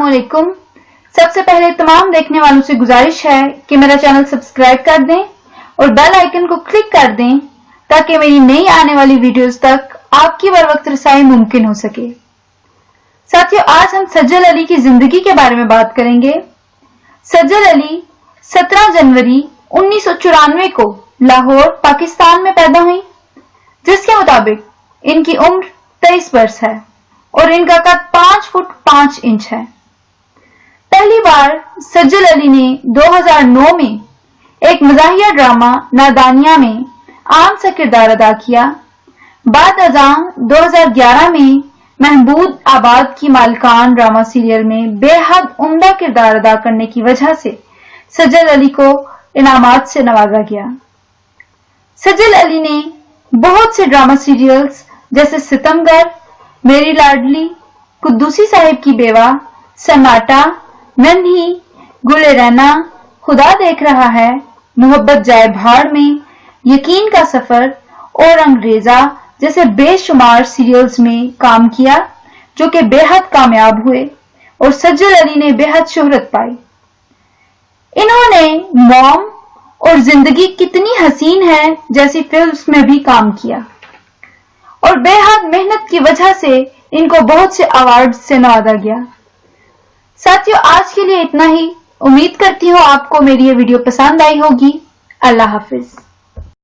अस्सलाम वालेकुम। सबसे पहले तमाम देखने वालों से गुजारिश है कि मेरा चैनल सब्सक्राइब कर दें और बेल आइकन को क्लिक कर दें ताकि मेरी नई आने वाली वीडियोस तक आपकी बर वक्त रसाई मुमकिन हो सके। साथियों, आज हम सज्जल अली की जिंदगी के बारे में बात करेंगे। सज्जल अली 17 जनवरी 1994 को लाहौर, पाकिस्तान में पैदा हुई, जिसके मुताबिक इनकी उम्र 23 वर्ष है और इनका कद 5 फुट 5 इंच है। पहली बार सज्जल अली ने 2009 में एक मज़ाहिया ड्रामा नादानिया में आम सा किरदार अदा किया। बाद अज़ां 2011 में महमूद आबाद की मालिकान ड्रामा सीरियल में बेहद उम्दा किरदार अदा करने की वजह से सज्जल अली को इनामात से नवाजा गया। सज्जल अली ने बहुत से ड्रामा सीरियल्स जैसे सितमगर, मेरी लाडली, कुद्दूसी साहिब की बेवा, सन्नाटा, नन्ही, गुले रहना, खुदा देख रहा है, मोहब्बत जाए भाड़ में, यकीन का सफर और अंग्रेजा जैसे बेशुमार सीरियल्स में काम किया जो कि बेहद कामयाब हुए और सज्जल अली ने बेहद शोहरत पाई। इन्होंने मॉम और जिंदगी कितनी हसीन है जैसी फिल्म्स में भी काम किया और बेहद मेहनत की वजह से इनको बहुत से अवार्ड से नवाजा गया। साथियों, आज के लिए इतना ही। उम्मीद करती हूँ आपको मेरी ये वीडियो पसंद आई होगी। अल्लाह हाफिज।